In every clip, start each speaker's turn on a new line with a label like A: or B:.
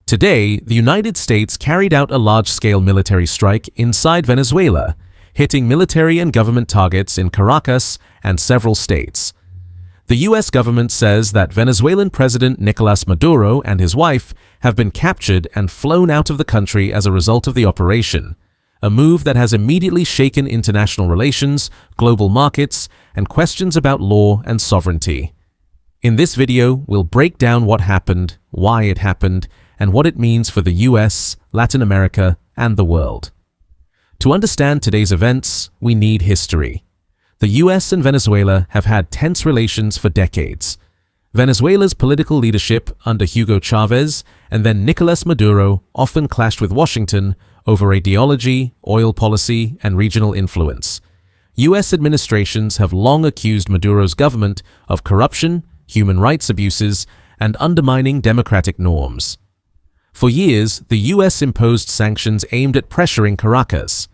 A: Today, the United States carried out a large-scale military strike inside Venezuela, hitting military and government targets in Caracas and several states. The U.S. government says that Venezuelan President Nicolás Maduro and his wife have been captured and flown out of the country as a result of the operation, a move that has immediately shaken international relations, global markets, and questions about law and sovereignty. In this video, we'll break down what happened, why it happened, and what it means for the US, Latin America, and the world. To understand today's events, we need history. The US and Venezuela have had tense relations for decades. Venezuela's political leadership under Hugo Chavez and then Nicolás Maduro often clashed with Washington over ideology, oil policy, and regional influence. US administrations have long accused Maduro's government of corruption, human rights abuses, and undermining democratic norms. For years, the US imposed sanctions aimed at pressuring Caracas.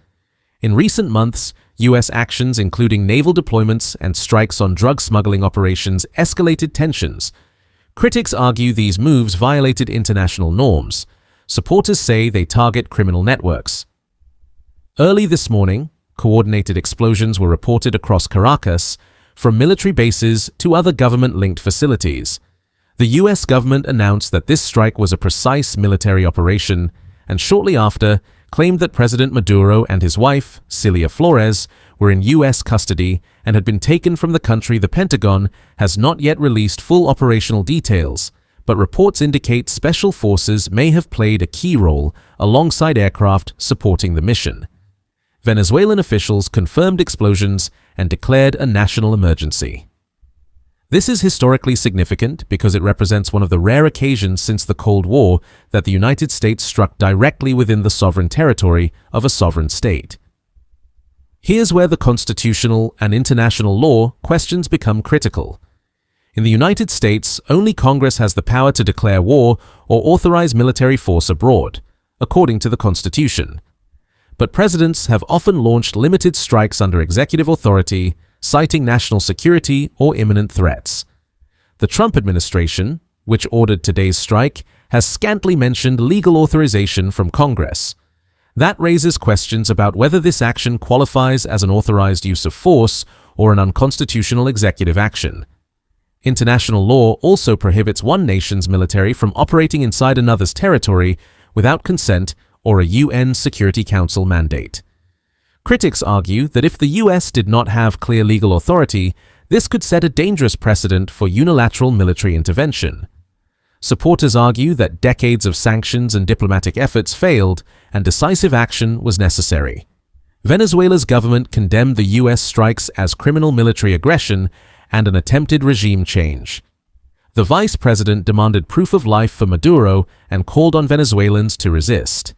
A: In recent months, US actions including naval deployments and strikes on drug smuggling operations escalated tensions. Critics argue these moves violated international norms. Supporters say they target criminal networks. Early this morning, coordinated explosions were reported across Caracas, from military bases to other government-linked facilities. The US government announced that this strike was a precise military operation, and shortly after, claimed that President Maduro and his wife, Cilia Flores, were in US custody and had been taken from the country. The Pentagon has not yet released full operational details, but reports indicate special forces may have played a key role alongside aircraft supporting the mission. Venezuelan officials confirmed explosions and declared a national emergency. This is historically significant because it represents one of the rare occasions since the Cold War that the United States struck directly within the sovereign territory of a sovereign state. Here's where the constitutional and international law questions become critical. In the United States, only Congress has the power to declare war or authorize military force abroad, according to the Constitution. But presidents have often launched limited strikes under executive authority, citing national security or imminent threats. The Trump administration, which ordered today's strike, has scantily mentioned legal authorization from Congress. That raises questions about whether this action qualifies as an authorized use of force or an unconstitutional executive action. International law also prohibits one nation's military from operating inside another's territory without consent or a UN Security Council mandate. Critics argue that if the US did not have clear legal authority, this could set a dangerous precedent for unilateral military intervention. Supporters argue that decades of sanctions and diplomatic efforts failed, and decisive action was necessary. Venezuela's government condemned the US strikes as criminal military aggression and an attempted regime change. The vice president demanded proof of life for Maduro and called on Venezuelans to resist.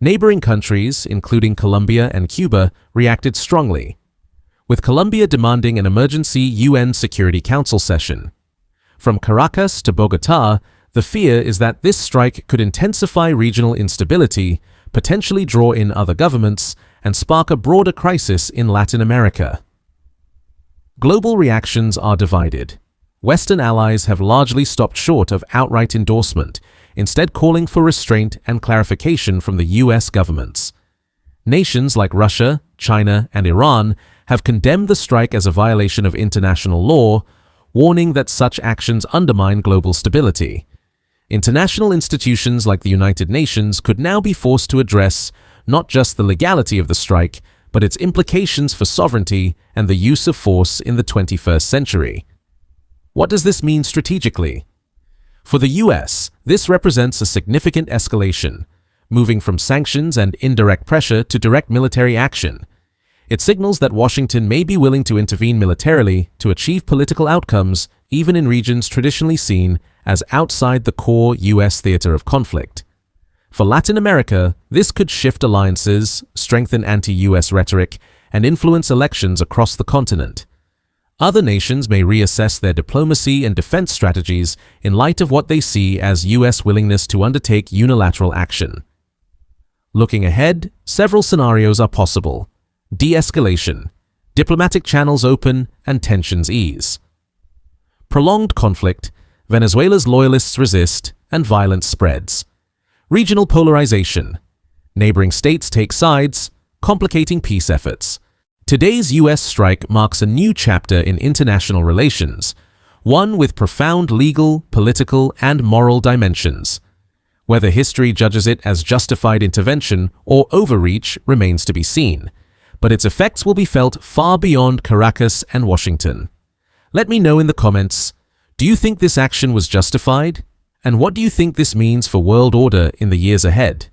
A: Neighboring countries, including Colombia and Cuba, reacted strongly, with Colombia demanding an emergency UN Security Council session. From Caracas to Bogotá, the fear is that this strike could intensify regional instability, potentially draw in other governments, and spark a broader crisis in Latin America. Global reactions are divided. Western allies have largely stopped short of outright endorsement, instead calling for restraint and clarification from the US governments. Nations like Russia, China, and Iran have condemned the strike as a violation of international law, warning that such actions undermine global stability. International institutions like the United Nations could now be forced to address not just the legality of the strike, but its implications for sovereignty and the use of force in the 21st century. What does this mean strategically? For the US, this represents a significant escalation, moving from sanctions and indirect pressure to direct military action. It signals that Washington may be willing to intervene militarily to achieve political outcomes, even in regions traditionally seen as outside the core US theater of conflict. For Latin America, this could shift alliances, strengthen anti-US rhetoric, and influence elections across the continent. Other nations may reassess their diplomacy and defense strategies in light of what they see as US willingness to undertake unilateral action. Looking ahead, several scenarios are possible. De-escalation, diplomatic channels open, and tensions ease. Prolonged conflict, Venezuela's loyalists resist, and violence spreads. Regional polarization. Neighboring states take sides, complicating peace efforts. Today's U.S. strike marks a new chapter in international relations, one with profound legal, political, and moral dimensions. Whether history judges it as justified intervention or overreach remains to be seen, but its effects will be felt far beyond Caracas and Washington. Let me know in the comments, do you think this action was justified? And what do you think this means for world order in the years ahead?